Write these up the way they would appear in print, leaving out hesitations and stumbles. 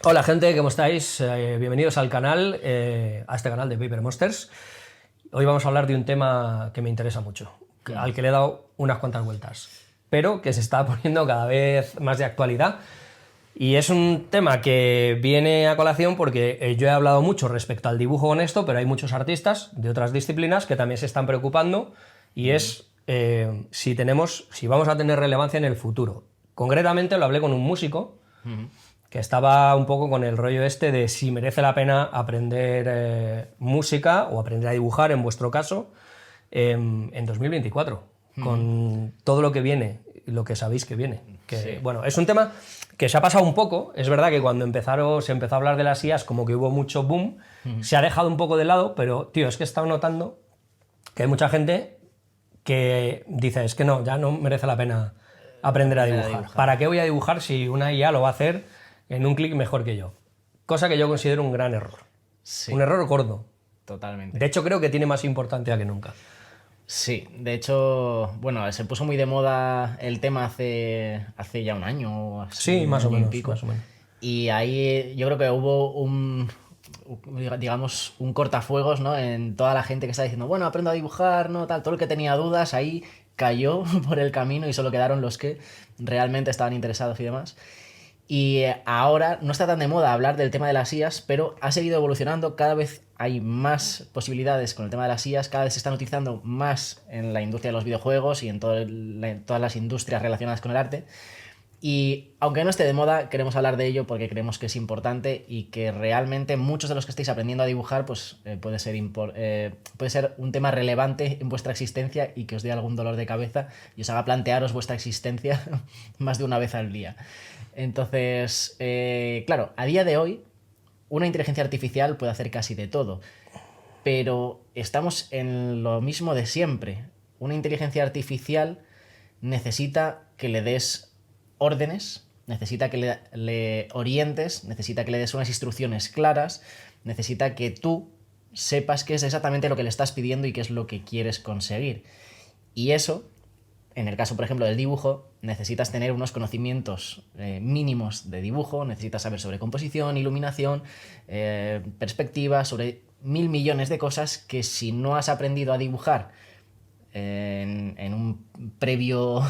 Hola gente, ¿cómo estáis? Bienvenidos al canal, a este canal de Paper Monsters. Hoy vamos a hablar de un tema que me interesa mucho, al que le he dado unas cuantas vueltas, pero que se está poniendo cada vez más de actualidad. Y es un tema que viene a colación porque yo he hablado mucho respecto al dibujo honesto, pero hay muchos artistas de otras disciplinas que también se están preocupando y es si vamos a tener relevancia en el futuro. Concretamente lo hablé con un músico que estaba un poco con el rollo este de si merece la pena aprender música o aprender a dibujar, en vuestro caso, en 2024, con todo lo que viene, lo que sabéis que viene. Que, Sí. bueno, es un tema que se ha pasado un poco. Es verdad que cuando se empezó a hablar de las IAs, como que hubo mucho boom, se ha dejado un poco de lado, pero, tío, es que he estado notando que hay mucha gente que dice, es que no, ya no merece la pena aprender a dibujar. ¿Para qué voy a dibujar si una IA lo va a hacer en un clic mejor que yo? Cosa que yo considero un gran error. Sí, Un error gordo. totalmente. De hecho, creo que tiene más importancia que nunca. Sí, de hecho, bueno, se puso muy de moda el tema hace ya un año o así, Sí, un más o año y menos, pico. más o menos. Y ahí yo creo que hubo digamos, un cortafuegos, ¿no? En toda la gente que está diciendo, bueno, aprendo a dibujar, ¿no? Tal, todo el que tenía dudas ahí cayó por el camino y solo quedaron los que realmente estaban interesados y demás. Y ahora no está tan de moda hablar del tema de las IAs, pero ha seguido evolucionando, cada vez hay más posibilidades con el tema de las IAs, cada vez se están utilizando más en la industria de los videojuegos y en todas las industrias relacionadas con el arte. Y aunque no esté de moda, queremos hablar de ello porque creemos que es importante y que realmente muchos de los que estáis aprendiendo a dibujar pues puede ser un tema relevante en vuestra existencia y que os dé algún dolor de cabeza y os haga plantearos vuestra existencia más de una vez al día. Entonces, claro, a día de hoy una inteligencia artificial puede hacer casi de todo, pero estamos en lo mismo de siempre. Una inteligencia artificial necesita que le des órdenes, necesita que le orientes, necesita que le des unas instrucciones claras, necesita que tú sepas qué es exactamente lo que le estás pidiendo y qué es lo que quieres conseguir. Y eso, en el caso, por ejemplo, del dibujo, necesitas tener unos conocimientos mínimos de dibujo, necesitas saber sobre composición, iluminación, perspectiva, sobre 1.000 millones de cosas que si no has aprendido a dibujar en un previo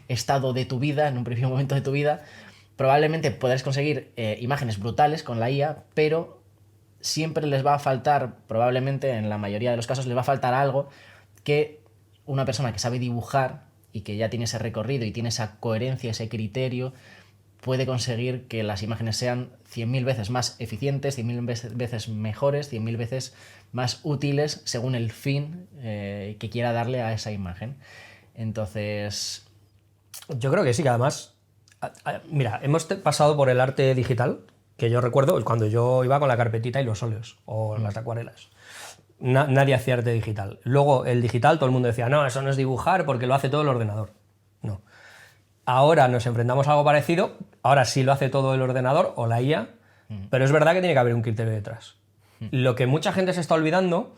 estado de tu vida, en un previo momento de tu vida, probablemente podrás conseguir imágenes brutales con la IA, pero siempre les va a faltar, probablemente en la mayoría de los casos, les va a faltar algo que una persona que sabe dibujar y que ya tiene ese recorrido y tiene esa coherencia, ese criterio, puede conseguir que las imágenes sean 100.000 veces más eficientes, 100.000 veces mejores, 100.000 veces más útiles según el fin que quiera darle a esa imagen. Entonces, Yo creo que sí, que además, mira, hemos pasado por el arte digital, que yo recuerdo cuando yo iba con la carpetita y los óleos, o las acuarelas. Nadie hacía arte digital. Luego, el digital, todo el mundo decía, no, eso no es dibujar porque lo hace todo el ordenador. No. Ahora nos enfrentamos a algo parecido, ahora sí lo hace todo el ordenador o la IA, pero es verdad que tiene que haber un criterio detrás. Lo que mucha gente se está olvidando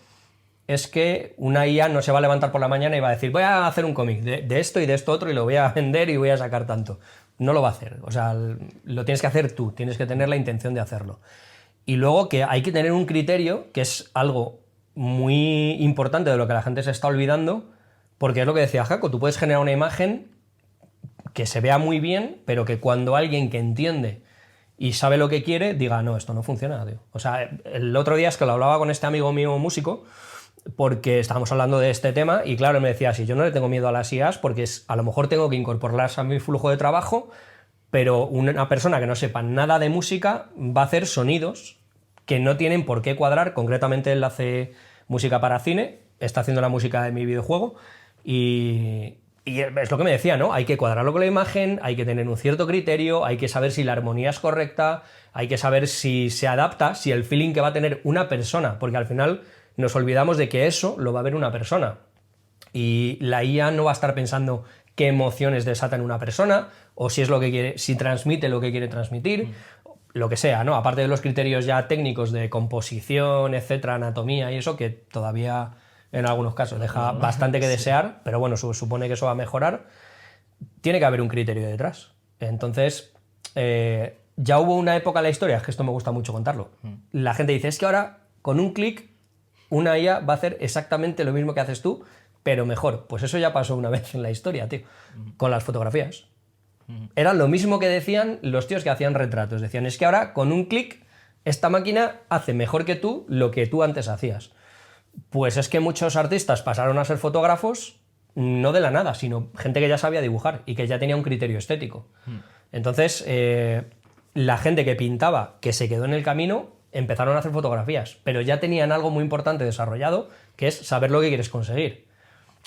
es que una IA no se va a levantar por la mañana y va a decir, voy a hacer un cómic de esto y de esto otro y lo voy a vender y voy a sacar tanto. No lo va a hacer. O sea, lo tienes que hacer tú, tienes que tener la intención de hacerlo. Y luego que hay que tener un criterio, que es algo muy importante de lo que la gente se está olvidando, porque es lo que decía Jaco, tú puedes generar una imagen que se vea muy bien, pero que cuando alguien que entiende y sabe lo que quiere, diga, no, esto no funciona, tío. O sea, el otro día es que lo hablaba con este amigo mío músico, porque estábamos hablando de este tema, y claro, me decía, si yo no le tengo miedo a las IAs, porque a lo mejor tengo que incorporarlas a mi flujo de trabajo, pero una persona que no sepa nada de música va a hacer sonidos que no tienen por qué cuadrar. Concretamente él hace música para cine, está haciendo la música de mi videojuego, y es lo que me decía, ¿no? Hay que cuadrarlo con la imagen, hay que tener un cierto criterio, hay que saber si la armonía es correcta, hay que saber si se adapta, si el feeling que va a tener una persona, porque al final nos olvidamos de que eso lo va a ver una persona. Y la IA no va a estar pensando qué emociones desata en una persona, o si es lo que quiere, si transmite lo que quiere transmitir, lo que sea, ¿no? Aparte de los criterios ya técnicos de composición, etcétera, anatomía y eso, que todavía en algunos casos deja bastante que desear, pero bueno, supone que eso va a mejorar, tiene que haber un criterio detrás. Entonces, ya hubo una época en la historia, es que esto me gusta mucho contarlo. La gente dice, es que ahora con un clic una IA va a hacer exactamente lo mismo que haces tú, pero mejor. Pues eso ya pasó una vez en la historia, tío, con las fotografías. Era lo mismo que decían los tíos que hacían retratos. Decían, es que ahora con un clic esta máquina hace mejor que tú lo que tú antes hacías. Pues es que muchos artistas pasaron a ser fotógrafos no de la nada, sino gente que ya sabía dibujar y que ya tenía un criterio estético. Entonces, la gente que pintaba, que se quedó en el camino, empezaron a hacer fotografías, pero ya tenían algo muy importante desarrollado, que es saber lo que quieres conseguir.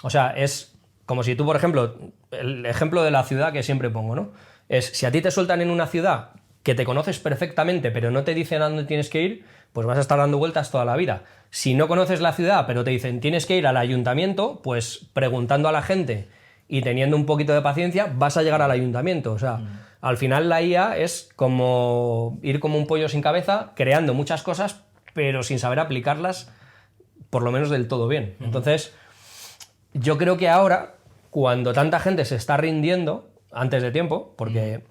O sea, es como si tú, por ejemplo, el ejemplo de la ciudad que siempre pongo, ¿no? Es, si a ti te sueltan en una ciudad que te conoces perfectamente, pero no te dicen a dónde tienes que ir, pues vas a estar dando vueltas toda la vida. Si no conoces la ciudad, pero te dicen tienes que ir al ayuntamiento, pues preguntando a la gente y teniendo un poquito de paciencia, vas a llegar al ayuntamiento. O sea, al final la IA es como ir como un pollo sin cabeza, creando muchas cosas, pero sin saber aplicarlas, por lo menos del todo bien. Entonces, yo creo que ahora, cuando tanta gente se está rindiendo antes de tiempo, porque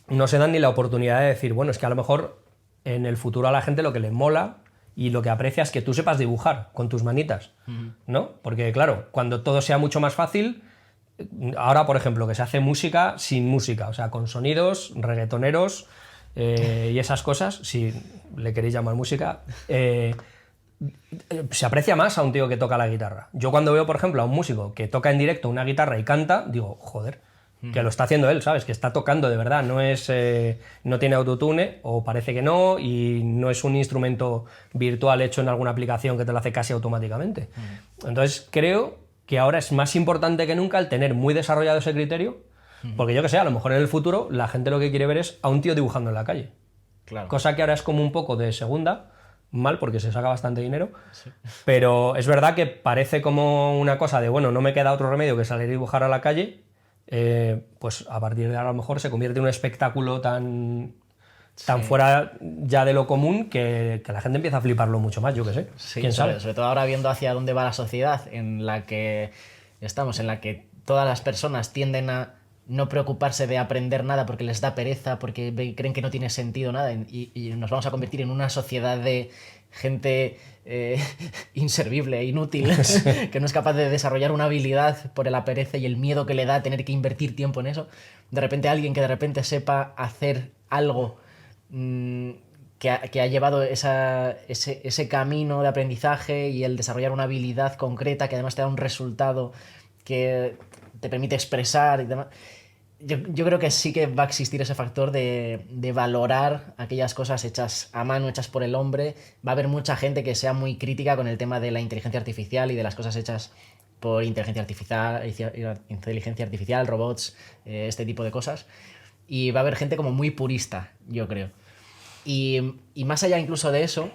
no se dan ni la oportunidad de decir, bueno, es que a lo mejor en el futuro a la gente lo que le mola y lo que aprecia es que tú sepas dibujar con tus manitas, ¿no? Porque claro, cuando todo sea mucho más fácil, ahora, por ejemplo, que se hace música sin música, o sea, con sonidos, reggaetoneros y esas cosas, si le queréis llamar música, se aprecia más a un tío que toca la guitarra. Yo cuando veo, por ejemplo, a un músico que toca en directo una guitarra y canta, digo, joder, que lo está haciendo él, ¿sabes? Que está tocando de verdad, no es, no tiene autotune, o parece que no, y no es un instrumento virtual hecho en alguna aplicación que te lo hace casi automáticamente. Entonces creo que ahora es más importante que nunca el tener muy desarrollado ese criterio, porque yo que sé, a lo mejor en el futuro la gente lo que quiere ver es a un tío dibujando en la calle. Claro. Cosa que ahora es como un poco de segunda, mal porque se saca bastante dinero, pero es verdad que parece como una cosa de, bueno, no me queda otro remedio que salir a dibujar a la calle, pues a partir de ahora a lo mejor se convierte en un espectáculo tan fuera ya de lo común que la gente empieza a fliparlo mucho más, yo qué sé. Sí, ¿Quién sabe? sobre todo ahora viendo hacia dónde va la sociedad en la que estamos, en la que todas las personas tienden a no preocuparse de aprender nada porque les da pereza, porque creen que no tiene sentido nada, y nos vamos a convertir en una sociedad de gente inservible, inútil, que no es capaz de desarrollar una habilidad por la pereza y el miedo que le da tener que invertir tiempo en eso. De repente alguien que de repente sepa hacer algo que ha llevado ese camino de aprendizaje y el desarrollar una habilidad concreta que además te da un resultado que te permite expresar y demás. Yo creo que sí que va a existir ese factor de valorar aquellas cosas hechas a mano, hechas por el hombre. Va a haber mucha gente que sea muy crítica con el tema de la inteligencia artificial y de las cosas hechas por inteligencia artificial, robots, este tipo de cosas. Y va a haber gente como muy purista, yo creo. Y más allá incluso de eso,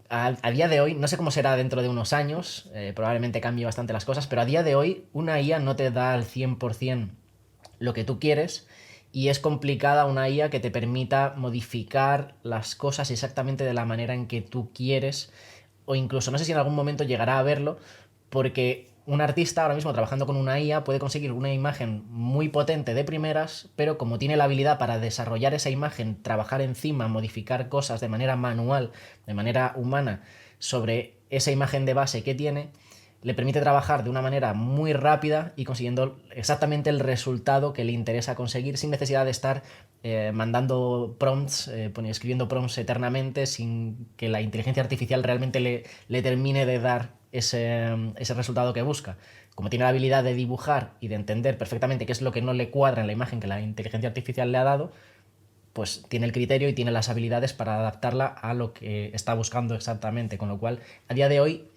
a día de hoy, no sé cómo será dentro de unos años, probablemente cambie bastante las cosas, pero a día de hoy una IA no te da al 100% lo que tú quieres, y es complicada una IA que te permita modificar las cosas exactamente de la manera en que tú quieres, o incluso no sé si en algún momento llegará a verlo, porque un artista ahora mismo trabajando con una IA puede conseguir una imagen muy potente de primeras, pero como tiene la habilidad para desarrollar esa imagen, trabajar encima, modificar cosas de manera manual, de manera humana, sobre esa imagen de base que tiene, le permite trabajar de una manera muy rápida y consiguiendo exactamente el resultado que le interesa conseguir sin necesidad de estar mandando prompts, escribiendo prompts eternamente sin que la inteligencia artificial realmente le termine de dar ese resultado que busca. Como tiene la habilidad de dibujar y de entender perfectamente qué es lo que no le cuadra en la imagen que la inteligencia artificial le ha dado, pues tiene el criterio y tiene las habilidades para adaptarla a lo que está buscando exactamente. Con lo cual, a día de hoy,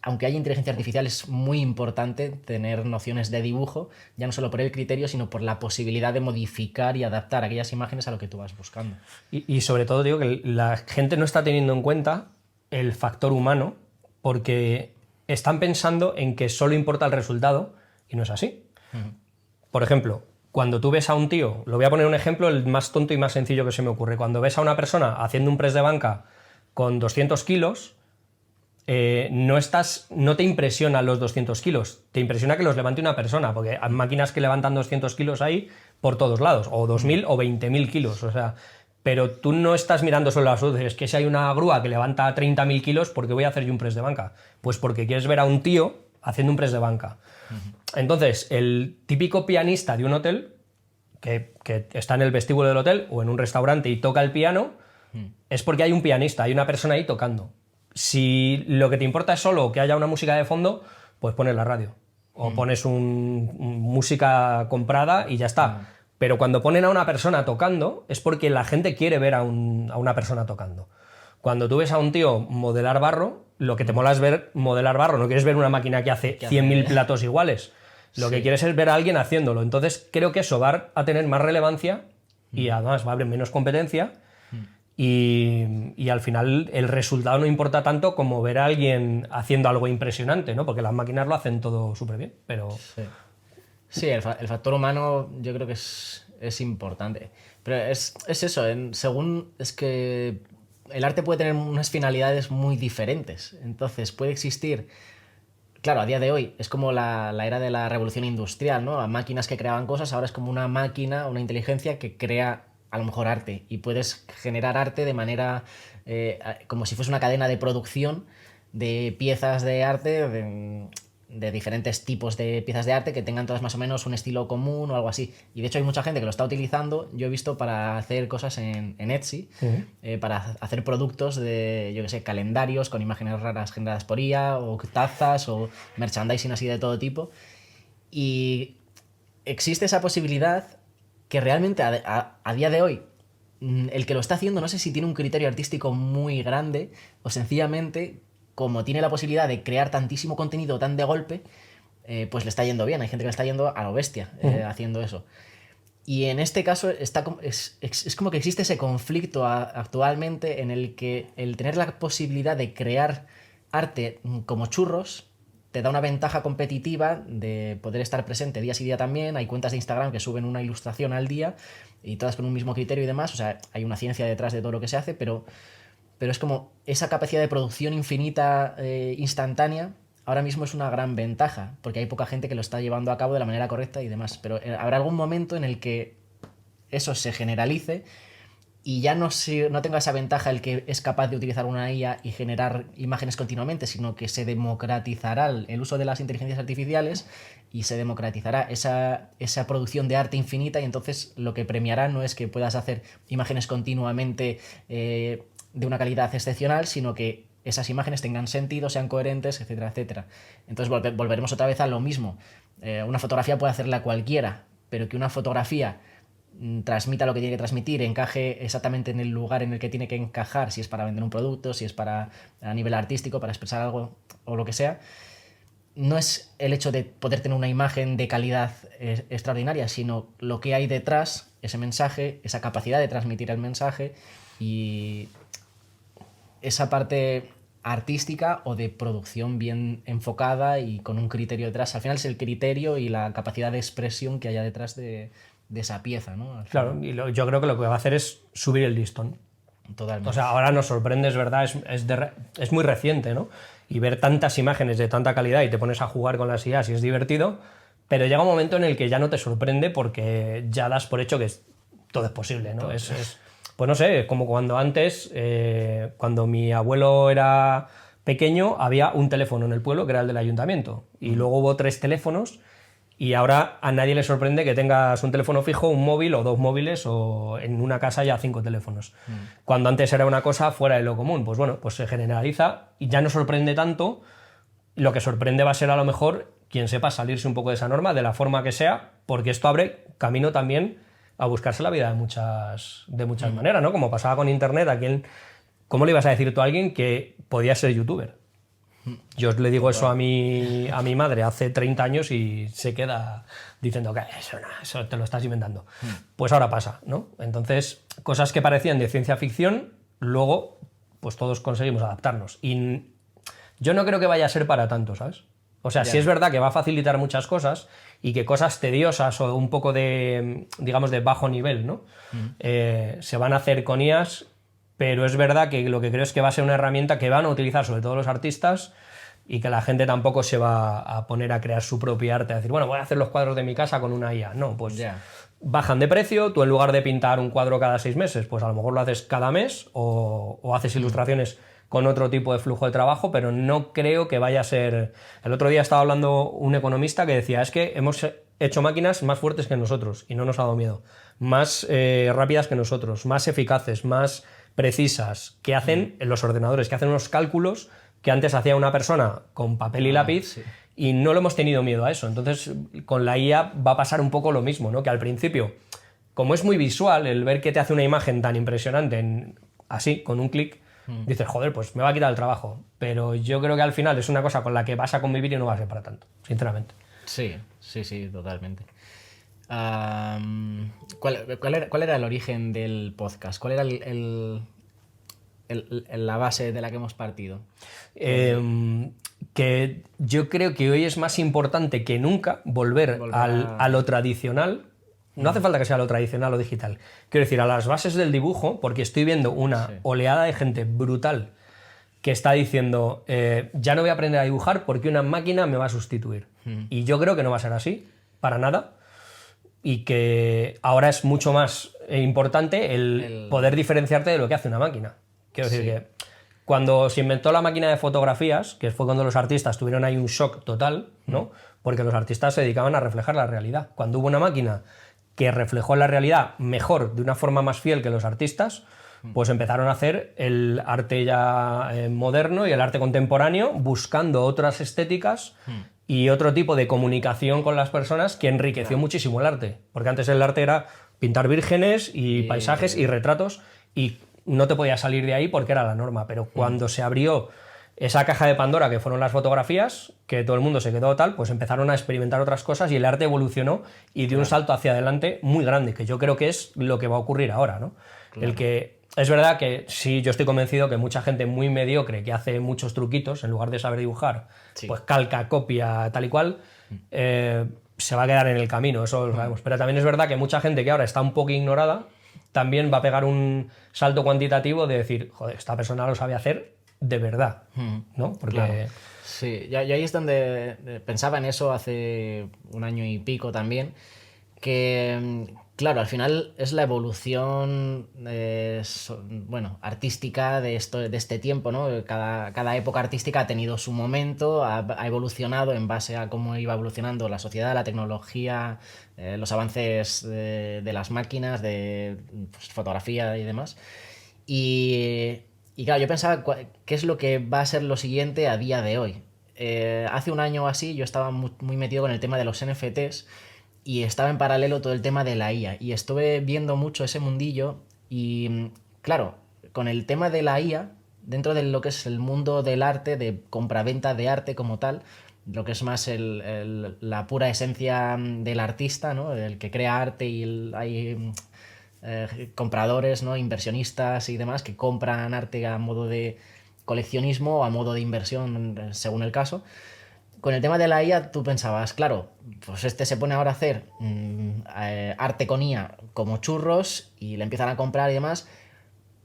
aunque haya inteligencia artificial, es muy importante tener nociones de dibujo, ya no solo por el criterio, sino por la posibilidad de modificar y adaptar aquellas imágenes a lo que tú vas buscando. Y sobre todo digo que la gente no está teniendo en cuenta el factor humano, porque están pensando en que solo importa el resultado, y no es así. Por ejemplo, cuando tú ves a un tío, lo voy a poner un ejemplo, el más tonto y más sencillo que se me ocurre, cuando ves a una persona haciendo un press de banca con 200 kilos, no te impresionan los 200 kilos, te impresiona que los levante una persona, porque hay máquinas que levantan 200 kilos ahí por todos lados, o 2.000 o 20.000 kilos, o sea, pero tú no estás mirando solo las luces. Es que si hay una grúa que levanta 30.000 kilos, ¿por qué voy a hacer yo un press de banca? Pues porque quieres ver a un tío haciendo un press de banca. Entonces, el típico pianista de un hotel que está en el vestíbulo del hotel o en un restaurante y toca el piano, es porque hay un pianista, hay una persona ahí tocando. Si lo que te importa es solo que haya una música de fondo, pues pones la radio o pones música comprada y ya está. Pero cuando ponen a una persona tocando es porque la gente quiere ver a una persona tocando. Cuando tú ves a un tío modelar barro, lo que te mola es ver modelar barro, no quieres ver una máquina que hace 100.000 platos iguales. Lo que quieres es ver a alguien haciéndolo. Entonces creo que eso va a tener más relevancia y además va a haber menos competencia. Y al final el resultado no importa tanto como ver a alguien haciendo algo impresionante, ¿no? Porque las máquinas lo hacen todo súper bien, pero... Sí, el factor humano yo creo que es importante. Pero es eso, es que el arte puede tener unas finalidades muy diferentes. Entonces puede existir... Claro, a día de hoy es como la era de la revolución industrial, ¿no? Máquinas que creaban cosas, ahora es como una máquina, una inteligencia que crea a lo mejor arte y puedes generar arte de manera como si fuese una cadena de producción de piezas de arte, de diferentes tipos de piezas de arte que tengan todas más o menos un estilo común o algo así. Y de hecho hay mucha gente que lo está utilizando, yo he visto, para hacer cosas en Etsy, para hacer productos de, yo qué sé, calendarios con imágenes raras generadas por IA, o tazas, o merchandising así de todo tipo. Y existe esa posibilidad que realmente a día de hoy el que lo está haciendo no sé si tiene un criterio artístico muy grande o sencillamente como tiene la posibilidad de crear tantísimo contenido tan de golpe, pues le está yendo bien. Hay gente que le está yendo a lo bestia haciendo eso. Y en este caso es como que existe ese conflicto actualmente en el que el tener la posibilidad de crear arte como churros te da una ventaja competitiva de poder estar presente día sí día también. Hay cuentas de Instagram que suben una ilustración al día y todas con un mismo criterio y demás. O sea, hay una ciencia detrás de todo lo que se hace, pero es como esa capacidad de producción infinita, instantánea, ahora mismo es una gran ventaja, porque hay poca gente que lo está llevando a cabo de la manera correcta y demás. Pero habrá algún momento en el que eso se generalice y ya no tenga esa ventaja el que es capaz de utilizar una IA y generar imágenes continuamente, sino que se democratizará el uso de las inteligencias artificiales y se democratizará esa producción de arte infinita, y entonces lo que premiará no es que puedas hacer imágenes continuamente de una calidad excepcional, sino que esas imágenes tengan sentido, sean coherentes, etcétera, etcétera. Entonces volveremos otra vez a lo mismo. Una fotografía puede hacerla cualquiera, pero que una fotografía transmita lo que tiene que transmitir, encaje exactamente en el lugar en el que tiene que encajar, si es para vender un producto, si es para a nivel artístico, para expresar algo o lo que sea, no es el hecho de poder tener una imagen de calidad extraordinaria, sino lo que hay detrás, ese mensaje, esa capacidad de transmitir el mensaje y esa parte artística o de producción bien enfocada y con un criterio detrás. Al final es el criterio y la capacidad de expresión que haya detrás de esa pieza, ¿no? Claro, y yo creo que lo que va a hacer es subir el listón. Totalmente. O sea, ahora nos sorprende, es verdad, es muy reciente, ¿no? Y ver tantas imágenes de tanta calidad y te pones a jugar con las IAs y es divertido, pero llega un momento en el que ya no te sorprende porque ya das por hecho que todo es posible, ¿no? Pues no sé, como cuando antes, cuando mi abuelo era pequeño, había un teléfono en el pueblo que era el del ayuntamiento y luego hubo 3 teléfonos. Y ahora a nadie le sorprende que tengas un teléfono fijo, un móvil o 2 móviles, o en una casa ya 5 teléfonos. Cuando antes era una cosa fuera de lo común, pues bueno, pues se generaliza y ya no sorprende tanto. Lo que sorprende va a ser a lo mejor quien sepa salirse un poco de esa norma, de la forma que sea, porque esto abre camino también a buscarse la vida de muchas maneras, ¿no? Como pasaba con internet, ¿cómo le ibas a decir tú a alguien que podía ser youtuber? Yo le digo eso a mi madre hace 30 años y se queda diciendo que eso te lo estás inventando. Pues ahora pasa, ¿no? Entonces, cosas que parecían de ciencia ficción, luego pues todos conseguimos adaptarnos. Y yo no creo que vaya a ser para tanto, ¿sabes? O sea, sí es verdad que va a facilitar muchas cosas y que cosas tediosas o un poco de, digamos, de bajo nivel, ¿no? Se van a hacer con IAs. Pero es verdad que lo que creo es que va a ser una herramienta que van a utilizar sobre todo los artistas y que la gente tampoco se va a poner a crear su propio arte, a decir, bueno, voy a hacer los cuadros de mi casa con una IA. No, pues bajan de precio, tú en lugar de pintar un cuadro cada 6 meses, pues a lo mejor lo haces cada mes o haces ilustraciones con otro tipo de flujo de trabajo, pero no creo que vaya a ser... El otro día estaba hablando un economista que decía, es que hemos hecho máquinas más fuertes que nosotros y no nos ha dado miedo, más rápidas que nosotros, más eficaces, más precisas, que hacen en los ordenadores, que hacen unos cálculos que antes hacía una persona con papel y lápiz, sí. y no le hemos tenido miedo a eso. Entonces, con la IA va a pasar un poco lo mismo, ¿no? Que al principio, como es muy visual, el ver que te hace una imagen tan impresionante así, con un clic, dices, joder, pues me va a quitar el trabajo. Pero yo creo que al final es una cosa con la que vas a convivir y no va a ser para tanto, sinceramente. Sí, totalmente. ¿Cuál era el origen del podcast? ¿Cuál era la base de la que hemos partido? Que yo creo que hoy es más importante que nunca volver a lo tradicional. No hace falta que sea lo tradicional o digital. Quiero decir, a las bases del dibujo, porque estoy viendo una oleada de gente brutal que está diciendo, ya no voy a aprender a dibujar porque una máquina me va a sustituir. Y yo creo que no va a ser así, para nada. Y que ahora es mucho más importante el poder diferenciarte de lo que hace una máquina. Quiero decir que cuando se inventó la máquina de fotografías, que fue cuando los artistas tuvieron ahí un shock total, ¿no? Porque los artistas se dedicaban a reflejar la realidad. Cuando hubo una máquina que reflejó la realidad mejor, de una forma más fiel que los artistas, pues empezaron a hacer el arte ya moderno y el arte contemporáneo, buscando otras estéticas y otro tipo de comunicación con las personas que enriqueció muchísimo el arte. Porque antes el arte era pintar vírgenes y paisajes y retratos, y no te podías salir de ahí porque era la norma. Pero cuando se abrió esa caja de Pandora, que fueron las fotografías, que todo el mundo se quedó tal, pues empezaron a experimentar otras cosas y el arte evolucionó y dio un salto hacia adelante muy grande, que yo creo que es lo que va a ocurrir ahora, ¿no? El que... Es verdad que sí, yo estoy convencido que mucha gente muy mediocre que hace muchos truquitos, en lugar de saber dibujar, pues calca, copia, tal y cual, se va a quedar en el camino, eso lo sabemos. Pero también es verdad que mucha gente que ahora está un poco ignorada también va a pegar un salto cuantitativo de decir, joder, esta persona lo sabe hacer de verdad, ¿no? Porque... Claro. Sí, yo ahí es donde pensaba en eso hace un año y pico también, que claro, al final es la evolución artística de este tiempo, ¿no? Cada época artística ha tenido su momento, ha evolucionado en base a cómo iba evolucionando la sociedad, la tecnología, los avances de las máquinas, de fotografía y demás. Y claro, yo pensaba qué es lo que va a ser lo siguiente a día de hoy. Hace un año o así yo estaba muy metido con el tema de los NFTs y estaba en paralelo todo el tema de la IA. Y estuve viendo mucho ese mundillo y, claro, con el tema de la IA, dentro de lo que es el mundo del arte, de compraventa de arte como tal, lo que es más la pura esencia del artista, ¿no? El que crea arte y hay... compradores, ¿no? Inversionistas y demás que compran arte a modo de coleccionismo o a modo de inversión según el caso. Con el tema de la IA tú pensabas, claro, pues se pone ahora a hacer arte con IA como churros y le empiezan a comprar y demás,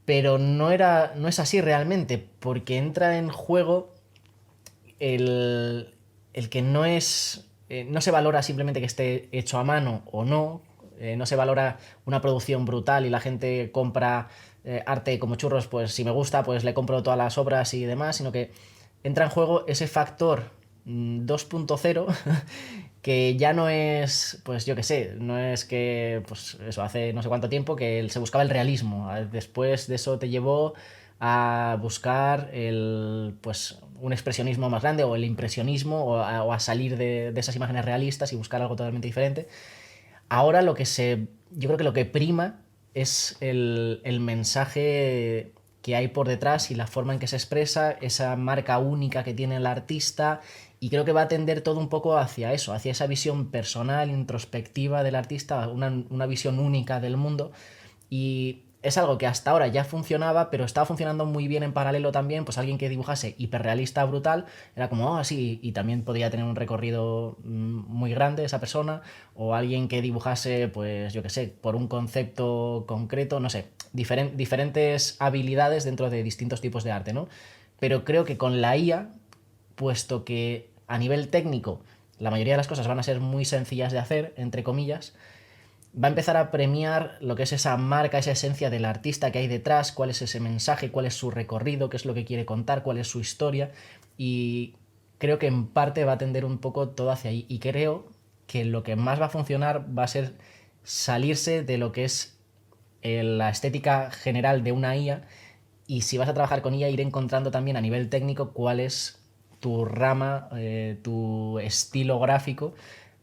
pero no es así realmente, porque entra en juego el que no se valora simplemente que esté hecho a mano o no. No se valora una producción brutal y la gente compra arte como churros, pues si me gusta, pues le compro todas las obras y demás, sino que entra en juego ese factor 2.0 que ya no es, pues yo qué sé, no es que, pues eso, hace no sé cuánto tiempo que se buscaba el realismo. Después de eso te llevó a buscar pues un expresionismo más grande o el impresionismo o a salir de esas imágenes realistas y buscar algo totalmente diferente. Ahora yo creo que lo que prima es el mensaje que hay por detrás y la forma en que se expresa, esa marca única que tiene el artista, y creo que va a tender todo un poco hacia eso, hacia esa visión personal, introspectiva del artista, una visión única del mundo, y es algo que hasta ahora ya funcionaba, pero estaba funcionando muy bien en paralelo también. Pues alguien que dibujase hiperrealista brutal era como, sí, y también podía tener un recorrido muy grande esa persona, o alguien que dibujase, pues yo qué sé, por un concepto concreto, no sé, diferentes habilidades dentro de distintos tipos de arte, ¿no? Pero creo que con la IA, puesto que a nivel técnico la mayoría de las cosas van a ser muy sencillas de hacer, entre comillas, va a empezar a premiar lo que es esa marca, esa esencia del artista que hay detrás, cuál es ese mensaje, cuál es su recorrido, qué es lo que quiere contar, cuál es su historia. Y creo que en parte va a tender un poco todo hacia ahí. Y creo que lo que más va a funcionar va a ser salirse de lo que es la estética general de una IA, y si vas a trabajar con IA, ir encontrando también a nivel técnico cuál es tu rama, tu estilo gráfico,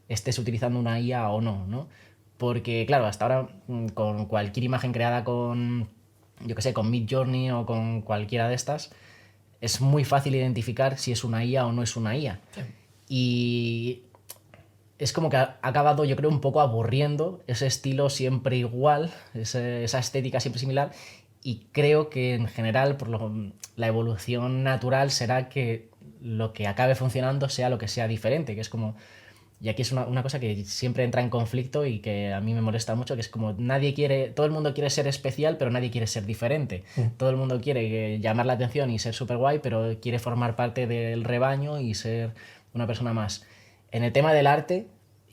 estés utilizando una IA o no, ¿no? Porque, claro, hasta ahora con cualquier imagen creada con, yo que sé, con Midjourney o con cualquiera de estas, es muy fácil identificar si es una IA o no es una IA. Sí. Y es como que ha acabado, yo creo, un poco aburriendo ese estilo siempre igual, esa estética siempre similar. Y creo que en general, la evolución natural será que lo que acabe funcionando sea lo que sea diferente, que es como... Y aquí es una cosa que siempre entra en conflicto y que a mí me molesta mucho, que es como todo el mundo quiere ser especial, pero nadie quiere ser diferente. Todo el mundo quiere llamar la atención y ser súper guay, pero quiere formar parte del rebaño y ser una persona más. En el tema del arte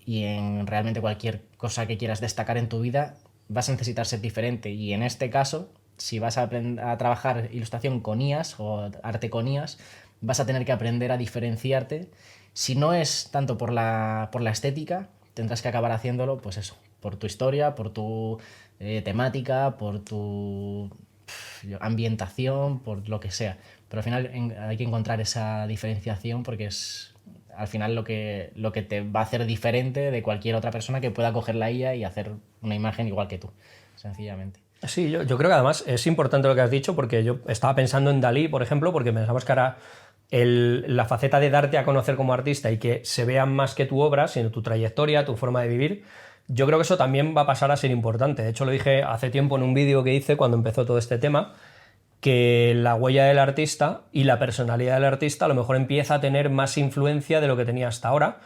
y en realmente cualquier cosa que quieras destacar en tu vida, vas a necesitar ser diferente. Y en este caso, si vas a trabajar ilustración con IAs o arte con IAs, vas a tener que aprender a diferenciarte. Si no es tanto por la estética, tendrás que acabar haciéndolo, pues eso, por tu historia, por tu temática, por tu ambientación, por lo que sea. Pero al final hay que encontrar esa diferenciación, porque es al final lo que te va a hacer diferente de cualquier otra persona que pueda coger la IA y hacer una imagen igual que tú, sencillamente. Sí, yo creo que además es importante lo que has dicho, porque yo estaba pensando en Dalí, por ejemplo, porque pensamos que ahora la faceta de darte a conocer como artista y que se vean más que tu obra, sino tu trayectoria, tu forma de vivir, yo creo que eso también va a pasar a ser importante. De hecho, lo dije hace tiempo en un vídeo que hice cuando empezó todo este tema, que la huella del artista y la personalidad del artista a lo mejor empieza a tener más influencia de lo que tenía hasta ahora,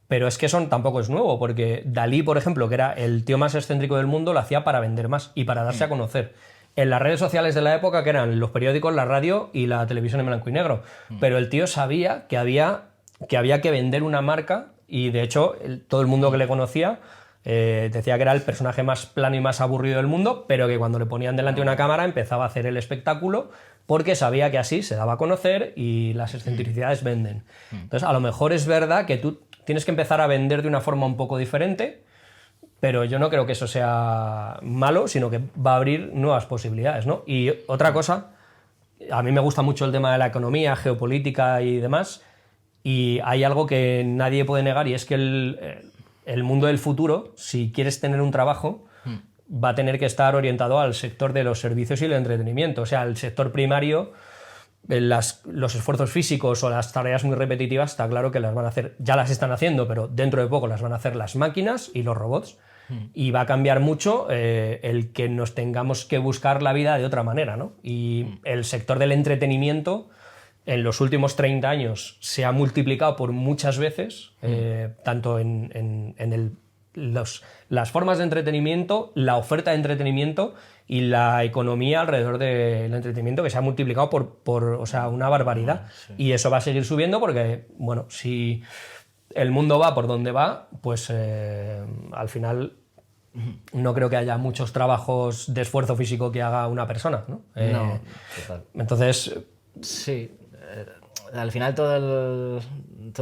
pero es que eso tampoco es nuevo, porque Dalí, por ejemplo, que era el tío más excéntrico del mundo, lo hacía para vender más y para darse a conocer. En las redes sociales de la época, que eran los periódicos, la radio y la televisión en blanco y negro. Pero el tío sabía que había que vender una marca, y de hecho todo el mundo que le conocía decía que era el personaje más plano y más aburrido del mundo, pero que cuando le ponían delante una cámara empezaba a hacer el espectáculo, porque sabía que así se daba a conocer y las excentricidades venden. Entonces, a lo mejor es verdad que tú tienes que empezar a vender de una forma un poco diferente, pero yo no creo que eso sea malo, sino que va a abrir nuevas posibilidades, ¿no? Y otra cosa, a mí me gusta mucho el tema de la economía, geopolítica y demás, y hay algo que nadie puede negar, y es que el mundo del futuro, si quieres tener un trabajo, va a tener que estar orientado al sector de los servicios y el entretenimiento. O sea, el sector primario, los esfuerzos físicos o las tareas muy repetitivas, está claro que las van a hacer, ya las están haciendo, pero dentro de poco las van a hacer las máquinas y los robots. Y va a cambiar mucho el que nos tengamos que buscar la vida de otra manera, ¿no? Y el sector del entretenimiento en los últimos 30 años se ha multiplicado por muchas veces, tanto en las formas de entretenimiento, la oferta de entretenimiento y la economía alrededor del entretenimiento, que se ha multiplicado por o sea, una barbaridad. Sí. Y eso va a seguir subiendo porque, bueno, si el mundo va por donde va, pues al final no creo que haya muchos trabajos de esfuerzo físico que haga una persona, ¿no? No, total. Entonces... Sí, al final todo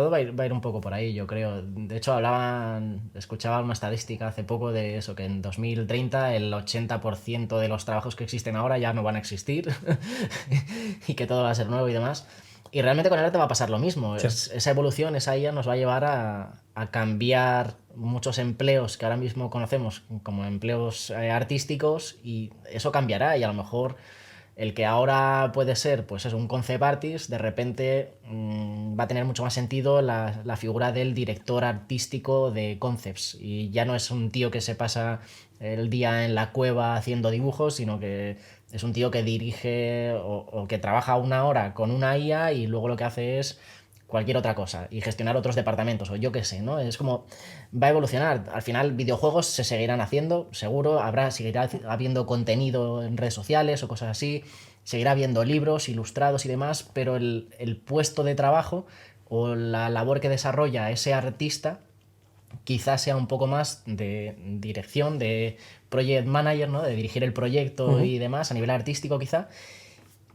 va a ir un poco por ahí, yo creo. De hecho, escuchaba una estadística hace poco de eso, que en 2030 el 80% de los trabajos que existen ahora ya no van a existir y que todo va a ser nuevo y demás. Y realmente con el arte va a pasar lo mismo. Sí. Esa evolución, esa IA nos va a llevar a cambiar muchos empleos que ahora mismo conocemos como empleos artísticos, y eso cambiará, y a lo mejor el que ahora puede ser, pues es un concept artist, de repente va a tener mucho más sentido la figura del director artístico de concepts, y ya no es un tío que se pasa el día en la cueva haciendo dibujos, sino que es un tío que dirige o que trabaja una hora con una IA y luego lo que hace es cualquier otra cosa y gestionar otros departamentos, o yo qué sé, ¿no? Es como va a evolucionar. Al final videojuegos se seguirán haciendo, seguro, seguirá habiendo contenido en redes sociales o cosas así, seguirá habiendo libros ilustrados y demás, pero el puesto de trabajo o la labor que desarrolla ese artista quizás sea un poco más de dirección, de project manager, ¿no? De dirigir el proyecto y demás, a nivel artístico quizá,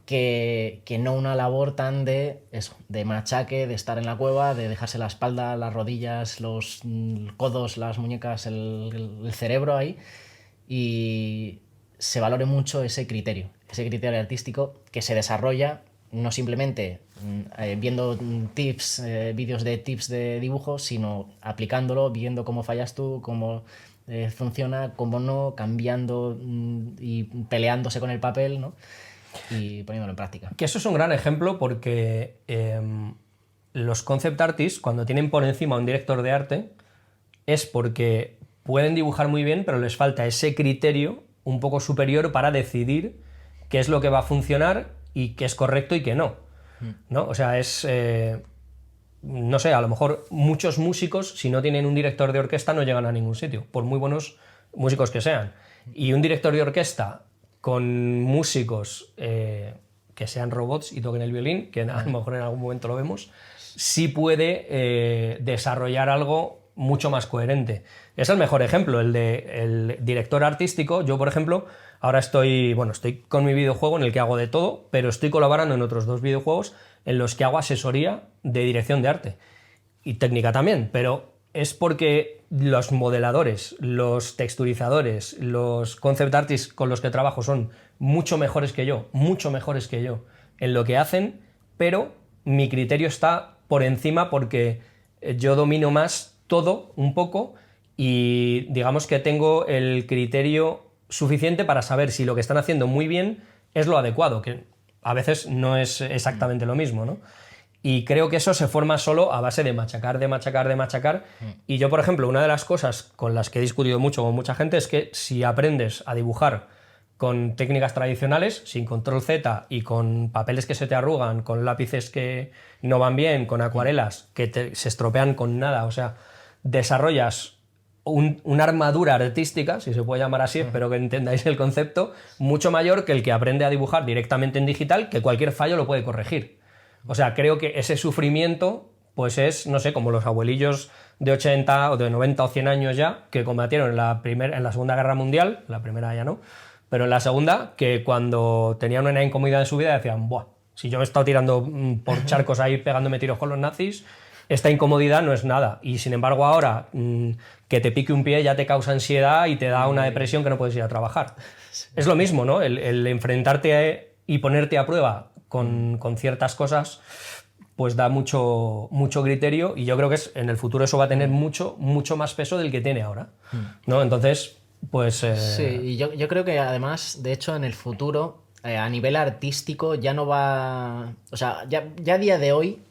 que no una labor tan de eso, de machaque, de estar en la cueva, de dejarse la espalda, las rodillas, los codos, las muñecas, el cerebro ahí, y se valore mucho ese criterio artístico que se desarrolla no simplemente viendo tips, vídeos de tips de dibujo, sino aplicándolo, viendo cómo fallas tú, cómo funciona, cómo no, cambiando y peleándose con el papel, ¿no? Y poniéndolo en práctica. Que eso es un gran ejemplo porque los concept artists, cuando tienen por encima a un director de arte, es porque pueden dibujar muy bien, pero les falta ese criterio un poco superior para decidir qué es lo que va a funcionar y qué es correcto y qué no. ¿No? O sea, es... no sé, a lo mejor muchos músicos, si no tienen un director de orquesta, no llegan a ningún sitio, por muy buenos músicos que sean. Y un director de orquesta con músicos que sean robots y toquen el violín, que a lo mejor en algún momento lo vemos, sí puede desarrollar algo mucho más coherente. Es el mejor ejemplo, el director artístico. Yo, por ejemplo, ahora estoy con mi videojuego en el que hago de todo, pero estoy colaborando en otros 2 videojuegos en los que hago asesoría de dirección de arte y técnica también, pero es porque los modeladores, los texturizadores, los concept artists con los que trabajo son mucho mejores que yo en lo que hacen, pero mi criterio está por encima porque yo domino más todo un poco y digamos que tengo el criterio suficiente para saber si lo que están haciendo muy bien es lo adecuado, que a veces no es exactamente lo mismo, ¿no? Y creo que eso se forma solo a base de machacar. Y yo, por ejemplo, una de las cosas con las que he discutido mucho con mucha gente es que si aprendes a dibujar con técnicas tradicionales, sin control Z y con papeles que se te arrugan, con lápices que no van bien, con acuarelas que se estropean con nada, o sea, desarrollas una armadura artística, si se puede llamar así, espero que entendáis el concepto, mucho mayor que el que aprende a dibujar directamente en digital, que cualquier fallo lo puede corregir. O sea, creo que ese sufrimiento pues es, no sé, como los abuelillos de 80 o de 90 o 100 años ya, que combatieron en la Segunda Guerra Mundial, la primera ya no, pero en la segunda, que cuando tenían una incomodidad en su vida decían, buah, si yo me he estado tirando por charcos ahí pegándome tiros con los nazis, esta incomodidad no es nada. Y sin embargo ahora, que te pique un pie ya te causa ansiedad y te da una depresión que no puedes ir a trabajar. Es lo mismo, ¿no? El enfrentarte y ponerte a prueba con ciertas cosas, pues da mucho criterio, y yo creo que en el futuro eso va a tener mucho más peso del que tiene ahora, ¿no? Entonces, pues... Sí, y yo creo que además, de hecho, en el futuro, a nivel artístico, ya no va... O sea, ya a día de hoy,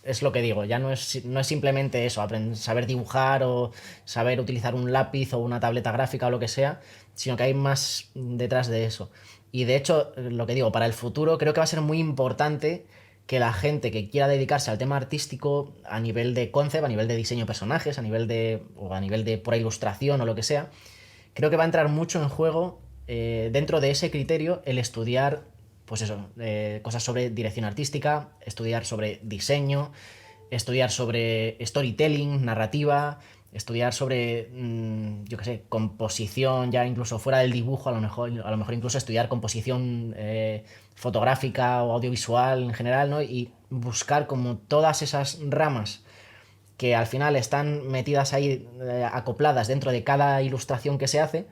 es lo que digo, ya no es simplemente eso, saber dibujar o saber utilizar un lápiz o una tableta gráfica o lo que sea, sino que hay más detrás de eso. Y de hecho, lo que digo, para el futuro creo que va a ser muy importante que la gente que quiera dedicarse al tema artístico a nivel de concept, a nivel de diseño de personajes, a nivel de pura ilustración o lo que sea, creo que va a entrar mucho en juego dentro de ese criterio el estudiar, pues eso, cosas sobre dirección artística, estudiar sobre diseño, estudiar sobre storytelling, narrativa, estudiar sobre, yo qué sé, composición, ya incluso fuera del dibujo, a lo mejor incluso estudiar composición fotográfica o audiovisual en general, ¿no? Y buscar como todas esas ramas que al final están metidas ahí, acopladas dentro de cada ilustración que se hace.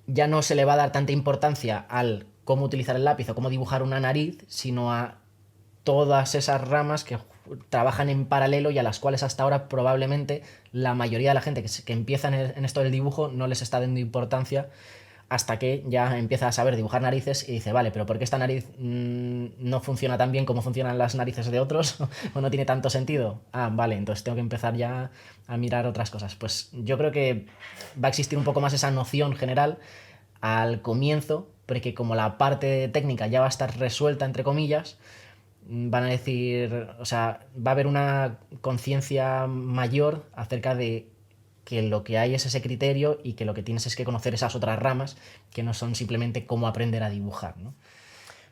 Ya no se le va a dar tanta importancia al cómo utilizar el lápiz o cómo dibujar una nariz, sino a todas esas ramas que trabajan en paralelo y a las cuales hasta ahora probablemente la mayoría de la gente que empieza en esto del dibujo no les está dando importancia, hasta que ya empieza a saber dibujar narices y dice, vale, pero ¿por qué esta nariz no funciona tan bien como funcionan las narices de otros? ¿O no tiene tanto sentido? Ah, vale, entonces tengo que empezar ya a mirar otras cosas. Pues yo creo que va a existir un poco más esa noción general al comienzo, porque como la parte técnica ya va a estar resuelta, entre comillas, van a decir, o sea, va a haber una conciencia mayor acerca de que lo que hay es ese criterio y que lo que tienes es que conocer esas otras ramas que no son simplemente cómo aprender a dibujar, ¿no?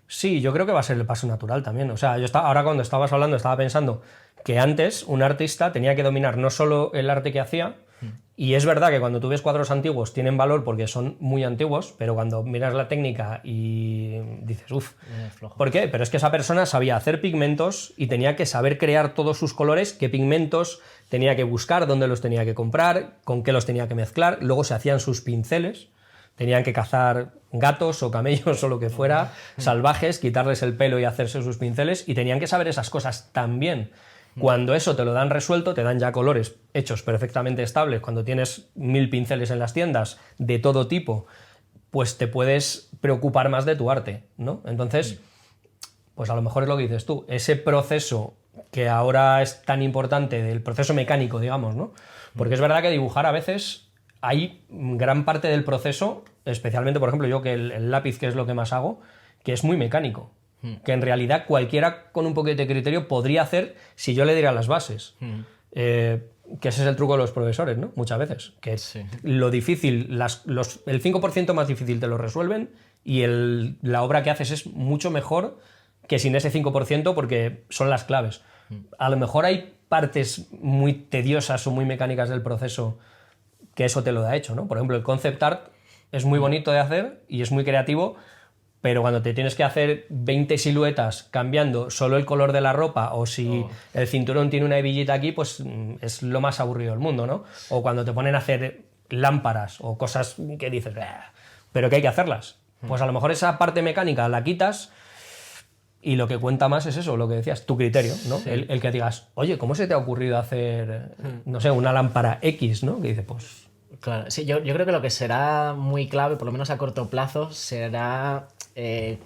Sí, yo creo que va a ser el paso natural también. O sea, ahora cuando estabas hablando estaba pensando que antes un artista tenía que dominar no solo el arte que hacía, y es verdad que cuando tú ves cuadros antiguos tienen valor porque son muy antiguos, pero cuando miras la técnica y dices, uff, ¿por qué? Pero es que esa persona sabía hacer pigmentos y tenía que saber crear todos sus colores, qué pigmentos tenía que buscar, dónde los tenía que comprar, con qué los tenía que mezclar, luego se hacían sus pinceles, tenían que cazar gatos o camellos o lo que fuera, salvajes, quitarles el pelo y hacerse sus pinceles, y tenían que saber esas cosas también. Cuando eso te lo dan resuelto, te dan ya colores hechos perfectamente estables, cuando tienes 1000 pinceles en las tiendas de todo tipo, pues te puedes preocupar más de tu arte, ¿no? Entonces, pues a lo mejor es lo que dices tú, ese proceso que ahora es tan importante, del proceso mecánico, digamos, ¿no? Porque es verdad que dibujar a veces hay gran parte del proceso, especialmente, por ejemplo, yo que el lápiz, que es lo que más hago, que es muy mecánico. Que en realidad cualquiera con un poquito de criterio podría hacer si yo le diera las bases. Que ese es el truco de los profesores, ¿no? Muchas veces. Que lo difícil, el 5% más difícil te lo resuelven y la obra que haces es mucho mejor que sin ese 5% porque son las claves. A lo mejor hay partes muy tediosas o muy mecánicas del proceso que eso te lo da hecho, ¿no? Por ejemplo, el concept art es muy bonito de hacer y es muy creativo, pero cuando te tienes que hacer 20 siluetas cambiando solo el color de la ropa, o si el cinturón tiene una hebillita aquí, pues es lo más aburrido del mundo, ¿no? O cuando te ponen a hacer lámparas o cosas que dices, pero que hay que hacerlas. Pues a lo mejor esa parte mecánica la quitas y lo que cuenta más es eso, lo que decías, tu criterio, ¿no? Sí. El que digas, oye, ¿cómo se te ha ocurrido hacer, no sé, una lámpara X, ¿no? Que dice, pues... Claro, sí, yo creo que lo que será muy clave, por lo menos a corto plazo, será...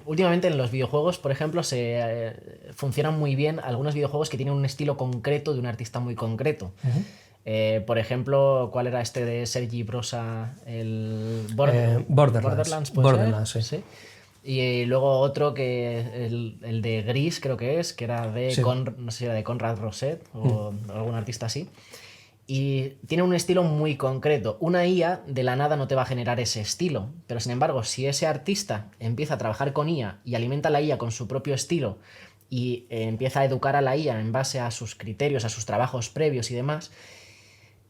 últimamente en los videojuegos, por ejemplo, funcionan muy bien algunos videojuegos que tienen un estilo concreto de un artista muy concreto. Por ejemplo, ¿cuál era este de Sergi Brosa? El Borderlands. Borderlands, sí. Y luego otro que el de Gris, creo que era de, sí. No sé si era de Conrad Roset o algún artista así. Y tiene un estilo muy concreto. Una IA de la nada no te va a generar ese estilo, pero sin embargo, si ese artista empieza a trabajar con IA y alimenta a la IA con su propio estilo y empieza a educar a la IA en base a sus criterios, a sus trabajos previos y demás,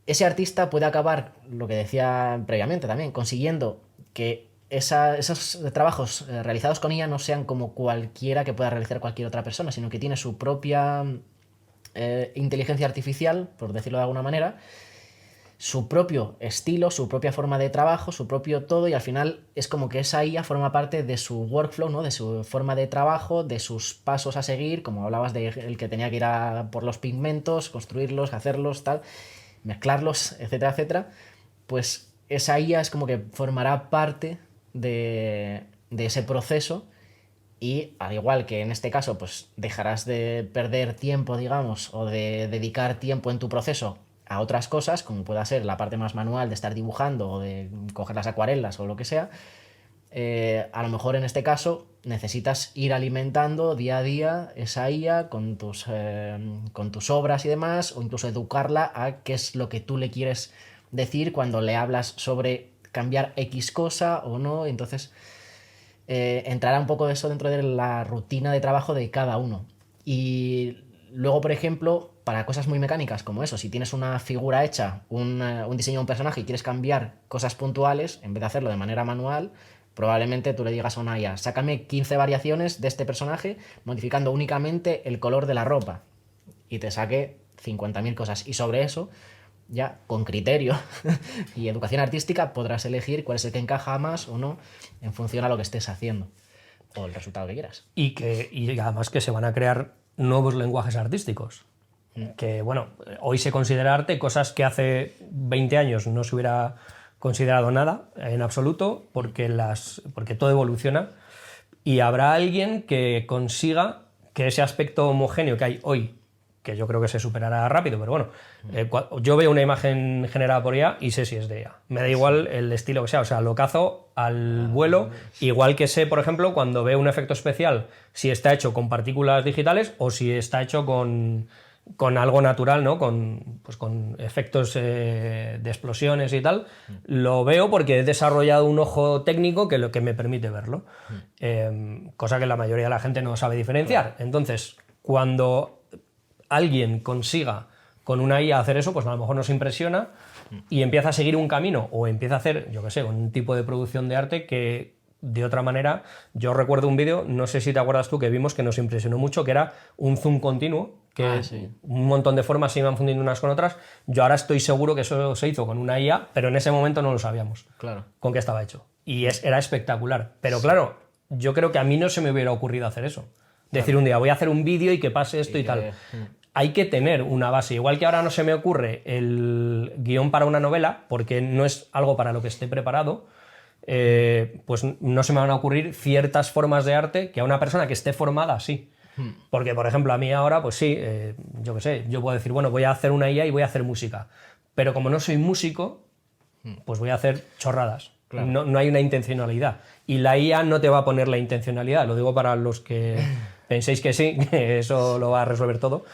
ese artista puede acabar, lo que decía previamente también, consiguiendo que esos trabajos realizados con IA no sean como cualquiera que pueda realizar cualquier otra persona, sino que tiene su propia... inteligencia artificial, por decirlo de alguna manera, su propio estilo, su propia forma de trabajo, su propio todo, y al final es como que esa IA forma parte de su workflow, ¿no? De su forma de trabajo, de sus pasos a seguir, como hablabas de el que tenía que ir a por los pigmentos, construirlos, hacerlos, tal, mezclarlos, etcétera, etcétera. Pues esa IA es como que formará parte de ese proceso. Y al igual que en este caso, pues dejarás de perder tiempo, digamos, o de dedicar tiempo en tu proceso a otras cosas, como pueda ser la parte más manual de estar dibujando o de coger las acuarelas o lo que sea, a lo mejor en este caso necesitas ir alimentando día a día esa IA con tus obras y demás, o incluso educarla a qué es lo que tú le quieres decir cuando le hablas sobre cambiar X cosa o no. Entonces... entrará un poco de eso dentro de la rutina de trabajo de cada uno. Y luego, por ejemplo, para cosas muy mecánicas como eso, si tienes una figura hecha, un diseño de un personaje y quieres cambiar cosas puntuales, en vez de hacerlo de manera manual, probablemente tú le digas a una IA, sácame 15 variaciones de este personaje modificando únicamente el color de la ropa, y te saque 50.000 cosas. Y sobre eso, ya con criterio y educación artística, podrás elegir cuál es el que encaja más o no en función a lo que estés haciendo o el resultado que quieras. Y además que se van a crear nuevos lenguajes artísticos. Que, bueno, hoy se considera arte cosas que hace 20 años no se hubiera considerado nada en absoluto, porque todo evoluciona, y habrá alguien que consiga que ese aspecto homogéneo que hay hoy, que yo creo que se superará rápido, pero bueno, yo veo una imagen generada por IA y sé si es de IA. Me da igual el estilo que sea, o sea, lo cazo al vuelo, igual que sé, por ejemplo, cuando veo un efecto especial, si está hecho con partículas digitales o si está hecho con algo natural, ¿no? Con efectos de explosiones y tal. Lo veo porque he desarrollado un ojo técnico que me permite verlo. Cosa que la mayoría de la gente no sabe diferenciar. Entonces, cuando alguien consiga con una IA hacer eso, pues a lo mejor nos impresiona y empieza a seguir un camino o empieza a hacer, yo qué sé, un tipo de producción de arte que de otra manera, yo recuerdo un vídeo, no sé si te acuerdas tú, que vimos que nos impresionó mucho, que era un zoom continuo, que sí. un montón de formas se iban fundiendo unas con otras. Yo ahora estoy seguro que eso se hizo con una IA, pero en ese momento no lo sabíamos Claro. con qué estaba hecho. Y era espectacular. Pero claro, yo creo que a mí no se me hubiera ocurrido hacer eso. Decir un día, voy a hacer un vídeo y que pase esto y tal. Hay que tener una base. Igual que ahora no se me ocurre el guión para una novela, porque no es algo para lo que esté preparado, pues no se me van a ocurrir ciertas formas de arte que a una persona que esté formada sí. Porque, por ejemplo, a mí ahora, pues sí, yo qué sé, yo puedo decir, bueno, voy a hacer una IA y voy a hacer música. Pero como no soy músico, pues voy a hacer chorradas. Claro. No hay una intencionalidad. Y la IA no te va a poner la intencionalidad. Lo digo para los que penséis que sí, que eso lo va a resolver todo.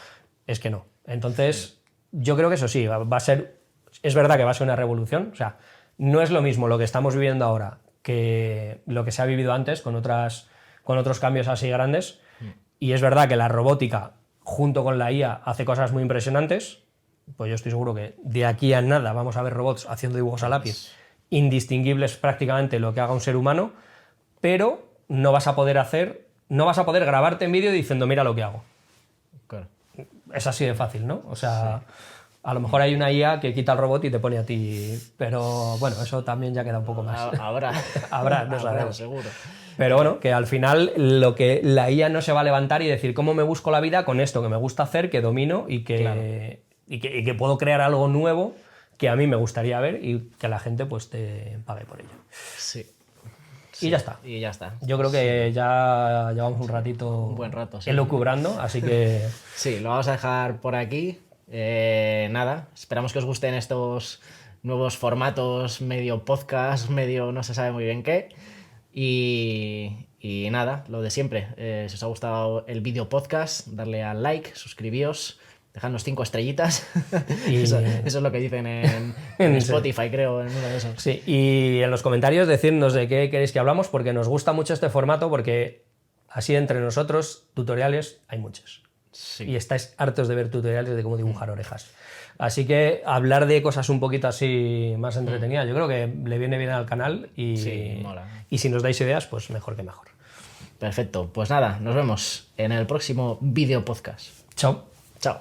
Es que no. Entonces, yo creo que eso sí, va a ser... Es verdad que va a ser una revolución. O sea, no es lo mismo lo que estamos viviendo ahora que lo que se ha vivido antes con otros cambios así grandes. Y es verdad que la robótica, junto con la IA, hace cosas muy impresionantes. Pues yo estoy seguro que de aquí a nada vamos a ver robots haciendo dibujos a lápiz, indistinguibles prácticamente lo que haga un ser humano, pero no vas a poder grabarte en vídeo diciendo, mira lo que hago. Claro. Es así de fácil, ¿no? O sea, a lo mejor hay una IA que quita el robot y te pone a ti, pero bueno, eso también ya queda un poco más. Habrá, no sabemos. seguro. Pero bueno, que al final lo que la IA no se va a levantar y decir cómo me busco la vida con esto que me gusta hacer, que domino y que, Claro. y que puedo crear algo nuevo que a mí me gustaría ver y que la gente pues te pague por ello. Sí. Y ya está. Y ya está. Yo creo que ya llevamos un ratito buen rato, sí. elucubrando, así que Sí, lo vamos a dejar por aquí. Nada, esperamos que os gusten estos nuevos formatos, medio podcast, medio no se sabe muy bien qué. Y nada, lo de siempre. Si os ha gustado el vídeo podcast, darle al like, suscribíos, dejadnos 5 estrellitas. Y- Eso es lo que dicen en Spotify, creo, en uno de esos. sí. Y en los comentarios decirnos de qué queréis que hablamos, porque nos gusta mucho este formato, porque así entre nosotros, tutoriales, hay muchos. Sí. Y estáis hartos de ver tutoriales de cómo dibujar orejas. Así que hablar de cosas un poquito así más entretenidas, yo creo que le viene bien al canal y, Sí, mola. y si nos dais ideas, pues mejor que mejor. Perfecto. Pues nada, nos vemos en el próximo vídeo podcast. Chao. Chao.